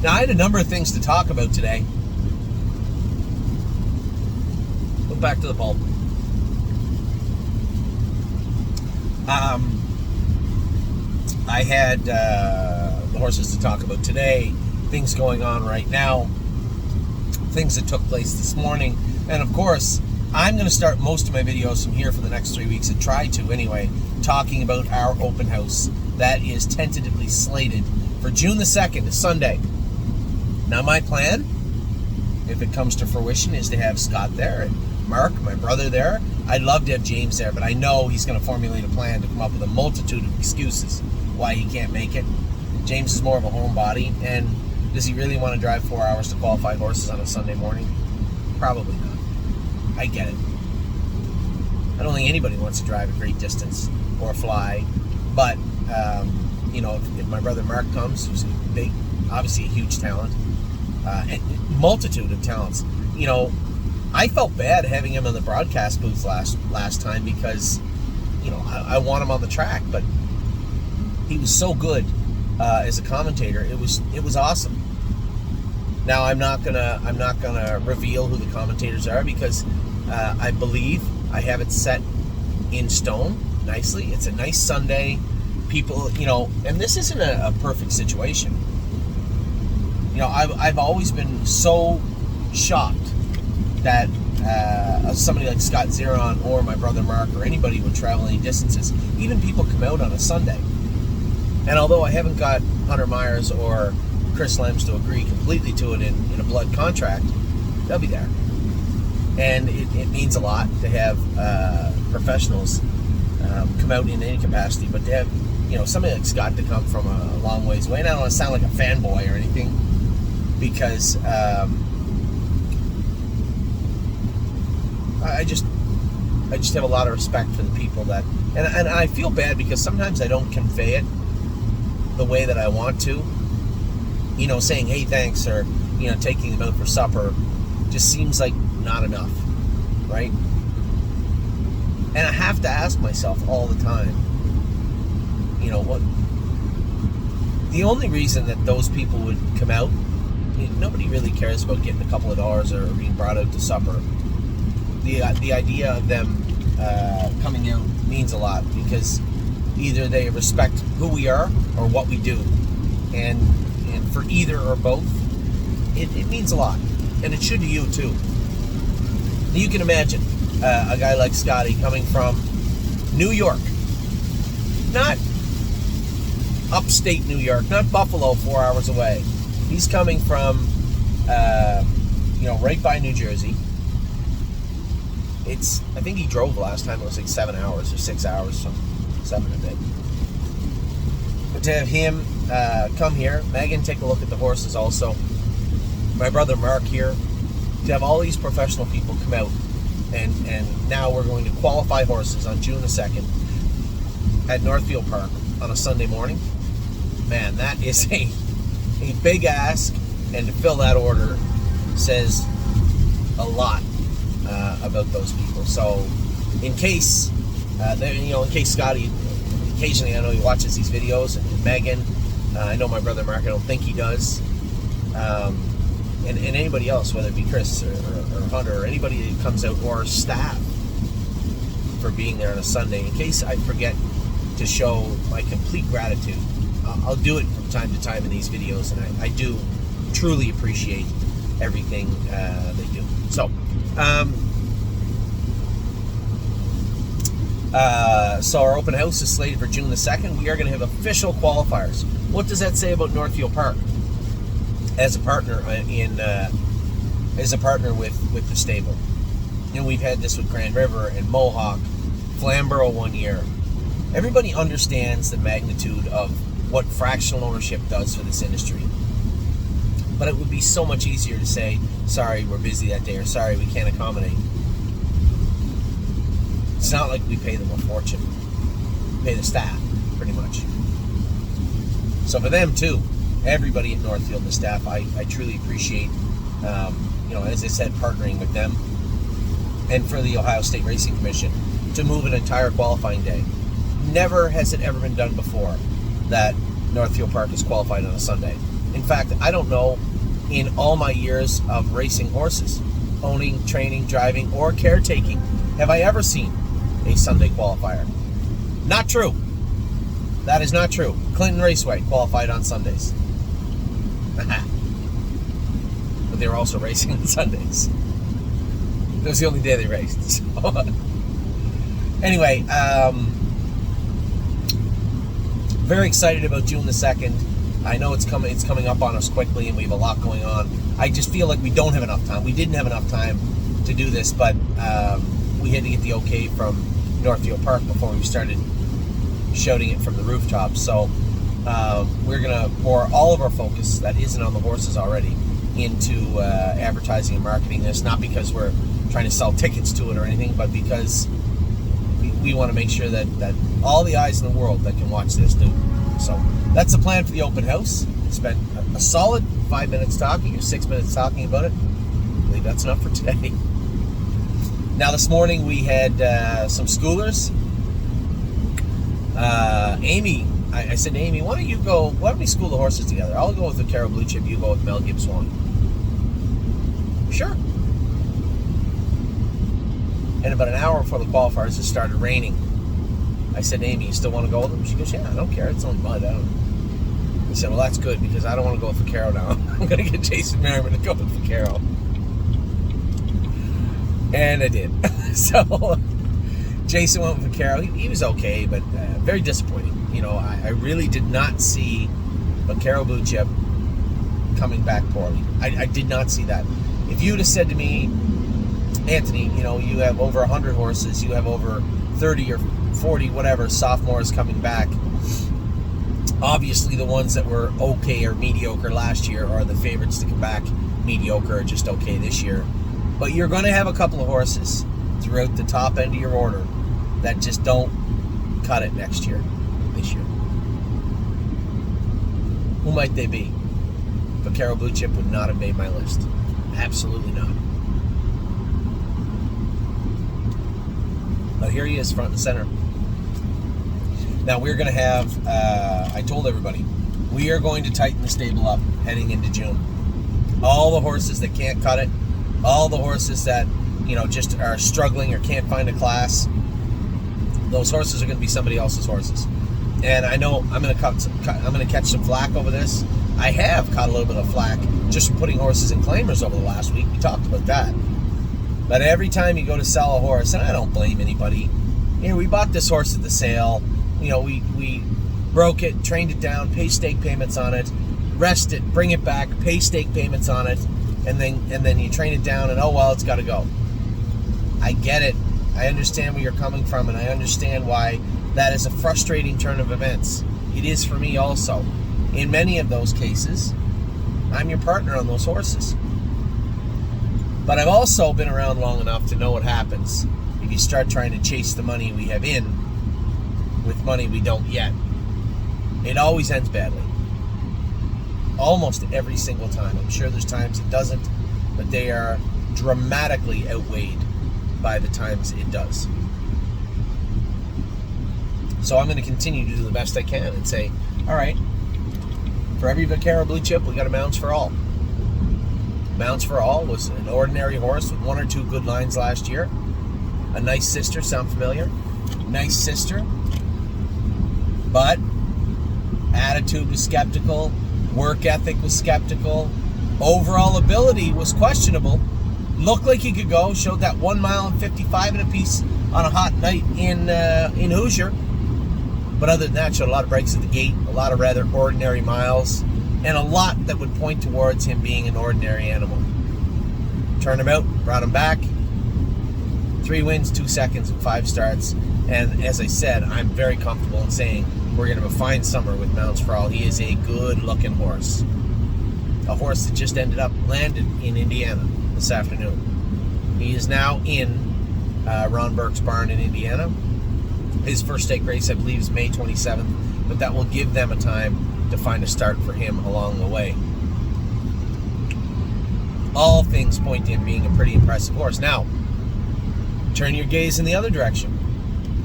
Now, I had a number of things to talk about today. Go back to the bulb. I had the horses to talk about today, things going on right now, things that took place this morning, and of course, I'm going to start most of my videos from here for the next 3 weeks, and try to anyway, talking about our open house that is tentatively slated for June the 2nd, Sunday. Now, my plan, if it comes to fruition, is to have Scott there and Mark, my brother, there. I'd love to have James there, but I know he's going to formulate a plan to come up with a multitude of excuses why he can't make it. James is more of a homebody, and does he really want to drive 4 hours to qualified horses on a Sunday morning? Probably not. I get it. I don't think anybody wants to drive a great distance or fly, but if my brother Mark comes, who's obviously a huge talent, and multitude of talents, I felt bad having him in the broadcast booth last time because, I want him on the track, but he was so good as a commentator. It was awesome. Now I'm not gonna reveal who the commentators are because I believe I have it set in stone nicely. It's a nice Sunday. People, and this isn't a perfect situation. I've always been so shocked that somebody like Scott Zeron or my brother Mark or anybody would travel any distances. Even people come out on a Sunday. And although I haven't got Hunter Myers or Chris Lems to agree completely to it in a blood contract, they'll be there. And it means a lot to have professionals come out in any capacity, but to have somebody like Scott to come from a long ways away. And I don't want to sound like a fanboy or anything, because I just have a lot of respect for the people that, and I feel bad because sometimes I don't convey it the way that I want to. Saying hey thanks or taking them out for supper just seems like not enough, right? And I have to ask myself all the time, what the only reason that those people would come out, nobody really cares about getting a couple of dollars or being brought out to supper. The idea of them coming out means a lot because either they respect who we are or what we do, and for either or both, it means a lot, and it should to you too. You can imagine a guy like Scotty coming from New York, not upstate New York, not Buffalo 4 hours away. He's coming from right by New Jersey. I think he drove last time, it was like 7 hours or 6 hours, so 7 a bit. But to have him come here, Megan take a look at the horses also, my brother Mark here, to have all these professional people come out, and now we're going to qualify horses on June the 2nd at Northfield Park on a Sunday morning. Man, that is a big ask, and to fill that order says a lot about those people. So in case Scotty, occasionally I know he watches these videos, and Megan, I know my brother Mark, I don't think he does, and anybody else, whether it be Chris or Hunter or anybody that comes out, or staff for being there on a Sunday, in case I forget to show my complete gratitude, I'll do it from time to time in these videos, and I do truly appreciate everything they do. So so our open house is slated for June the 2nd. We are going to have official qualifiers. What does that say about Northfield Park as a partner with the stable? We've had this with Grand River and Mohawk, Flamborough one year. Everybody understands the magnitude of what fractional ownership does for this industry. But it would be so much easier to say, sorry, we're busy that day, or sorry, we can't accommodate. It's not like we pay them a fortune. We pay the staff, pretty much. So for them too, everybody at Northfield, the staff, I truly appreciate, as I said, partnering with them, and for the Ohio State Racing Commission to move an entire qualifying day. Never has it ever been done before that Northfield Park is qualified on a Sunday. In fact, I don't know, in all my years of racing horses, owning, training, driving, or caretaking, have I ever seen a Sunday qualifier. Not true. That is not true. Clinton Raceway qualified on Sundays. But they were also racing on Sundays. That was the only day they raced. So. Anyway, very excited about June the 2nd. I know it's coming up on us quickly, and we have a lot going on. I just feel like we don't have enough time. We didn't have enough time to do this, but we had to get the okay from Northfield Park before we started shouting it from the rooftops. So we're going to pour all of our focus that isn't on the horses already into advertising and marketing this, not because we're trying to sell tickets to it or anything, but because we want to make sure that all the eyes in the world that can watch this do. So that's the plan for the open house. Spent a solid 5 minutes talking, or 6 minutes talking about it. I believe that's enough for today. Now this morning we had some schoolers. Amy, I said to Amy, why don't we school the horses together? I'll go with the Vaquero Blue Chip, you go with Mel Gibbs Swan. Sure. And about an hour before the qualifiers, it started raining. I said to Amy, you still want to go with them? She goes, yeah, I don't care. It's only mud. I said, well, that's good, because I don't want to go with Vaquero now. I'm going to get Jason Merriman to go with Vaquero. And I did. So Jason went with Vaquero. He was okay, but very disappointing. You know, I really did not see Vaquero Blue Chip coming back poorly. I did not see that. If you would have said to me, Anthony, you know, you have over 100 horses, you have over 30 or 40, whatever, sophomores coming back. Obviously, the ones that were okay or mediocre last year are the favorites to come back mediocre or just okay this year. But you're going to have a couple of horses throughout the top end of your order that just don't cut it this year. Who might they be? Vaquero Blue Chip would not have made my list. Absolutely not. But here he is, front and center. Now we're going to have, I told everybody, we are going to tighten the stable up heading into June. All the horses that can't cut it, all the horses that, you know, just are struggling or can't find a class, those horses are going to be somebody else's horses. And I know I'm going to catch some flack over this. I have caught a little bit of flack just from putting horses in claimers over the last week. We talked about that. But every time you go to sell a horse, and I don't blame anybody, you know, we bought this horse at the sale. You know, we broke it, trained it down, pay stake payments on it, rest it, bring it back, pay stake payments on it, and then you train it down, and oh well, it's got to go. I get it. I understand where you're coming from, and I understand why that is a frustrating turn of events. It is for me also. In many of those cases, I'm your partner on those horses. But I've also been around long enough to know what happens if you start trying to chase the money we have in with money we don't yet. It always ends badly. Almost every single time. I'm sure there's times it doesn't, but they are dramatically outweighed by the times it does. So I'm going to continue to do the best I can and say, all right, for every Vaquero Blue Chip, we got a Mounts for All. Mounts for All was an ordinary horse with one or two good lines last year. A nice sister, sound familiar? Nice sister. But attitude was skeptical. Work ethic was skeptical. Overall ability was questionable. Looked like he could go. Showed that 1 mile and 55 and a piece on a hot night in Hoosier. But other than that, showed a lot of breaks at the gate, a lot of rather ordinary miles, and a lot that would point towards him being an ordinary animal. Turned him out, brought him back. 3 wins, 2 seconds, and 5 starts. And as I said, I'm very comfortable in saying we're going to have a fine summer with Mounts for All. He is a good-looking horse. A horse that just landed in Indiana this afternoon. He is now in Ron Burke's barn in Indiana. His first stake race, I believe, is May 27th, but that will give them a time to find a start for him along the way. All things point to him being a pretty impressive horse. Now, turn your gaze in the other direction.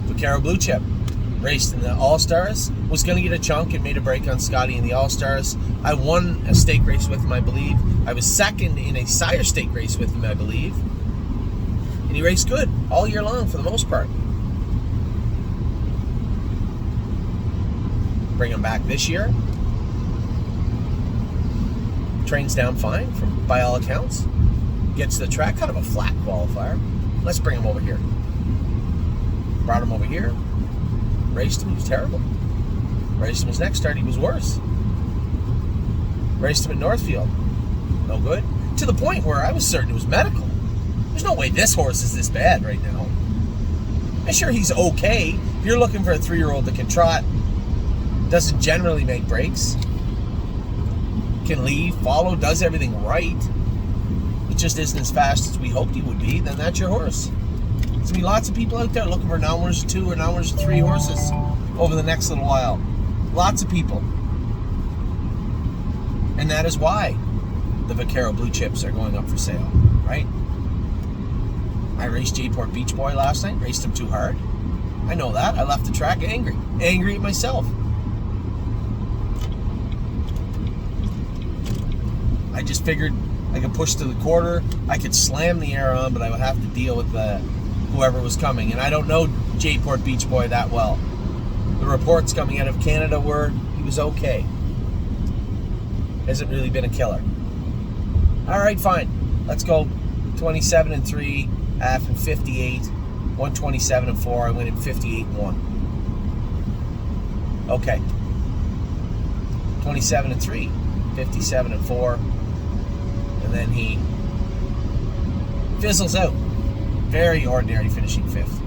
Vaquero Blue Chip. Raced in the All-Stars, was going to get a chunk and made a break on Scotty in the All-Stars. I won a stake race with him, I believe. I was second in a sire stake race with him, I believe. And he raced good all year long for the most part. Bring him back this year. Trains down fine, by all accounts. Gets to the track, kind of a flat qualifier. Let's bring him over here. Brought him over here. Raced him, he was terrible. Raced him his next start, he was worse. Raced him at Northfield. No good. To the point where I was certain it was medical. There's no way this horse is this bad right now. I'm sure he's okay. If you're looking for a 3-year-old that can trot, doesn't generally make breaks, can lead, follow, does everything right, it just isn't as fast as we hoped he would be, then that's your horse. There's going to be lots of people out there looking for non-winners of 2 or non-winners of 3 horses over the next little while. Lots of people. And that is why the Vaquero Blue Chips are going up for sale, right? I raced J-Port Beach Boy last night, raced him too hard. I know that. I left the track angry at myself. I just figured I could push to the quarter, I could slam the air on, but I would have to deal with whoever was coming. And I don't know J-Port Beach Boy that well. The reports coming out of Canada were he was okay. Hasn't really been a killer. All right, fine. Let's go 27-3, half and 58, 127-4. I went in 58-1. Okay. 27-3, 57-4. And then he fizzles out. Very ordinary finishing 5th.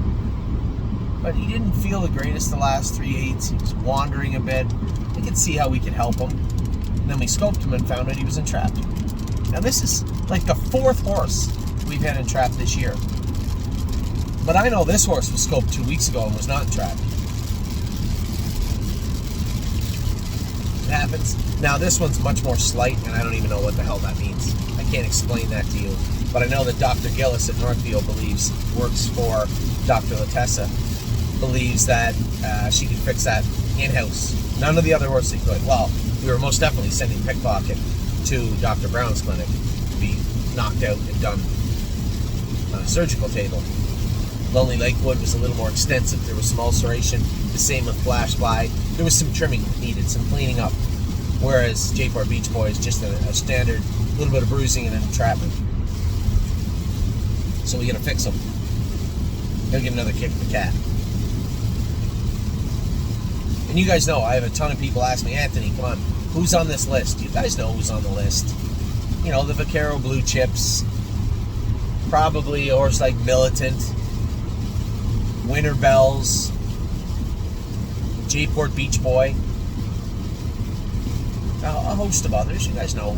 But he didn't feel the greatest the last 3 8s. He was wandering a bit. We could see how we could help him. And then we scoped him and found out he was entrapped. Now this is like the 4th horse we've had entrapped this year. But I know this horse was scoped 2 weeks ago and was not entrapped. It happens. Now this one's much more slight, and I don't even know what the hell that means. I can't explain that to you. But I know that Dr. Gillis at Northfield works for Dr. Latessa, believes that she can fix that in-house. None of the other horses could. Well, we were most definitely sending Pickpocket to Dr. Brown's clinic to be knocked out and done on a surgical table. Lonely Lakewood was a little more extensive. There was some ulceration. The same with Flash Fly. There was some trimming needed, some cleaning up. Whereas J-Port Beach Boy is just a standard, little bit of bruising and an entrapment. So we got to fix him. He'll get another kick at the cat. And you guys know, I have a ton of people ask me, Anthony, come on, who's on this list? You guys know who's on the list. You know, the Vaquero Blue Chips, probably a horse like Militant, Winter Bells, J-Port Beach Boy, a host of others. You guys know,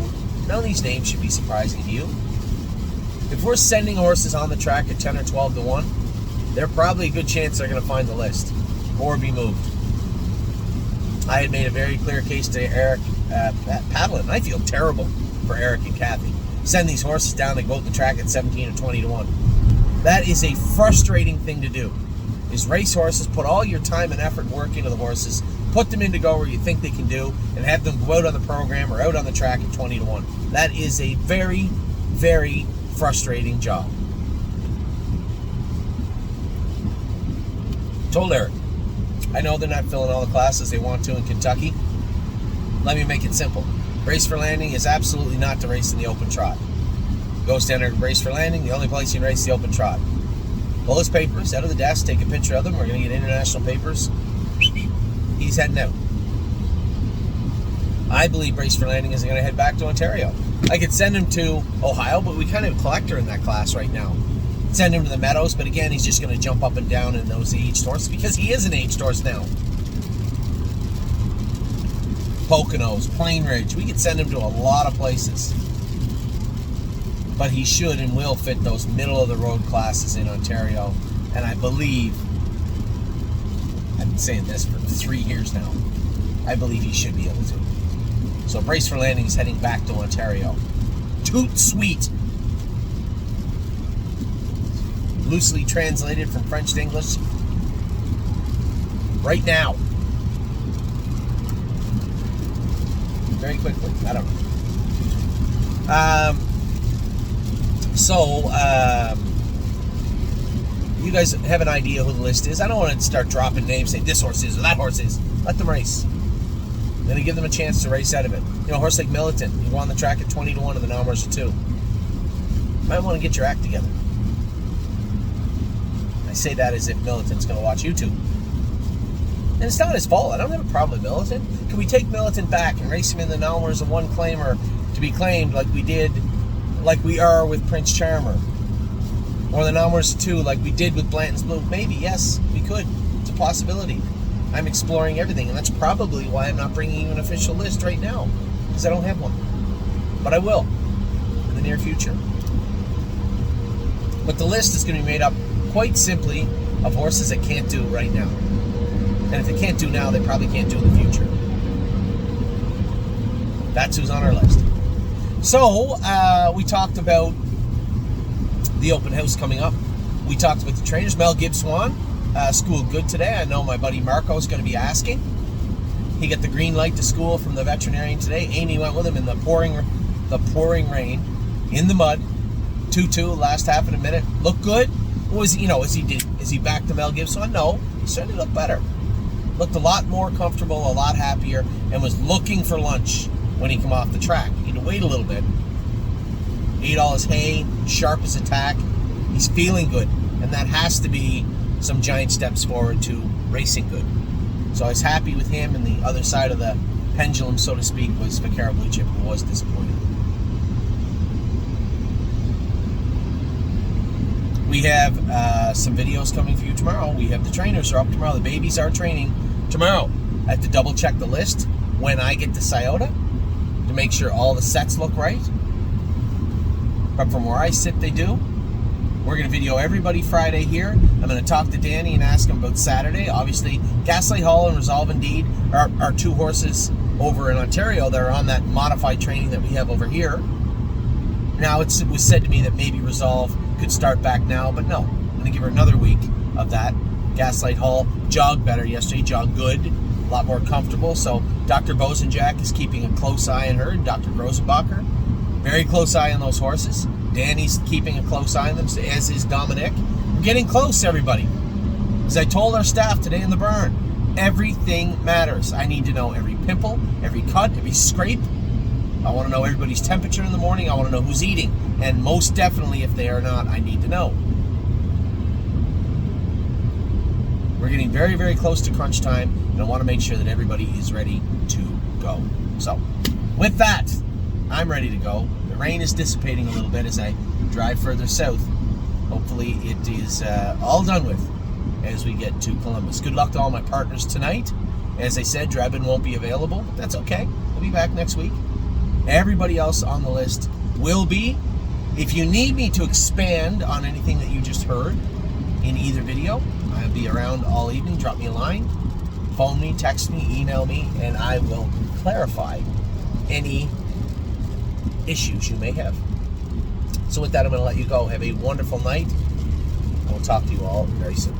none of these names should be surprising to you. If we're sending horses on the track at 10 or 12 to 1, they're probably a good chance they're going to find the list or be moved. I had made a very clear case to Eric Padlin. I feel terrible for Eric and Kathy. Send these horses down, they go out the track at 17 or 20 to 1. That is a frustrating thing to do. Is race horses, put all your time and effort and work into the horses, put them in to go where you think they can do, and have them go out on the program or out on the track at 20 to 1. That is a very, very frustrating job. Told Eric, I know they're not filling all the classes they want to in Kentucky. Let me make it simple. Race for Landing is absolutely not to race in the open trot. Go standard Race for Landing, the only place you can race the open trot. Pull his papers out of the desk, take a picture of them. We're going to get international papers. He's heading out. I believe Race for Landing is going to head back to Ontario. I could send him to Ohio, but we kind of have a collector in that class right now. Send him to the Meadows, but again, he's just going to jump up and down in those aged horses because he is an aged horse now. Poconos, Plain Ridge, we could send him to a lot of places. But he should and will fit those middle-of-the-road classes in Ontario. And I believe, I've been saying this for 3 years now, I believe he should be able to. So Race for Landing is heading back to Ontario. Toot sweet. Loosely translated from French to English. right now. Very quickly. I don't know. You guys have an idea who the list is. I don't want to start dropping names saying this horse is or that horse is. Let them race. Then give them a chance to race out of it. You know, a horse like Militant, you go on the track at 20-1 and the numbers are 2. Might want to get your act together. I say that as if Militant's going to watch YouTube. And it's not his fault. I don't have a problem with Militant. Can we take Militant back and race him in the Nalmer as a one claimer to be claimed like we are with Prince Charmer? Or the Nalmer's 2 like we did with Blanton's Blue? Maybe, yes, we could. It's a possibility. I'm exploring everything, and that's probably why I'm not bringing you an official list right now, because I don't have one. But I will in the near future. But the list is going to be made up quite simply of horses that can't do right now. And if they can't do now, they probably can't do in the future. That's who's on our list. So, we talked about the open house coming up. We talked about the trainers. Mel Gibbs Swan schooled good today. I know my buddy Marco is going to be asking. He got the green light to school from the veterinarian today. Amy went with him in the pouring rain, in the mud. 2-2 last half of a minute. Looked good. Is he back to Mel Gibbs Swan? No, he certainly looked better. Looked a lot more comfortable, a lot happier, and was looking for lunch when he came off the track. He had to wait a little bit. Ate all his hay, sharp as a tack. He's feeling good, and that has to be some giant steps forward to racing good. So I was happy with him, and the other side of the pendulum, so to speak, was Vaquero Blue Chip, who was disappointed. We have some videos coming for you tomorrow. We have the trainers are up tomorrow. The babies are training tomorrow. I have to double check the list when I get to Scioto to make sure all the sets look right. But from where I sit, they do. We're going to video everybody Friday here. I'm going to talk to Danny and ask him about Saturday. Obviously, Gaslight Hall and Resolve Indeed are 2 horses over in Ontario that are on that modified training that we have over here. Now, it was said to me that maybe Resolve could start back now, but no. I'm going to give her another week of that. Gaslight Hall jogged better yesterday, jogged good, a lot more comfortable. So Dr. Bosenjack is keeping a close eye on her, and Dr. Rosenbacher. Very close eye on those horses. Danny's keeping a close eye on them, as is Dominic. We're getting close, everybody. As I told our staff today in the barn, everything matters. I need to know every pimple, every cut, every scrape. I want to know everybody's temperature in the morning. I want to know who's eating. And most definitely, if they are not, I need to know. We're getting very, very close to crunch time, and I want to make sure that everybody is ready to go. So, with that, I'm ready to go. The rain is dissipating a little bit as I drive further south. Hopefully it is all done with as we get to Columbus. Good luck to all my partners tonight. As I said, Drebin won't be available, but that's okay. We'll be back next week. Everybody else on the list will be. If you need me to expand on anything that you just heard in either video, I'll be around all evening. Drop me a line, phone me, text me, email me, and I will clarify any issues you may have. So with that, I'm going to let you go. Have a wonderful night. I will talk to you all very soon.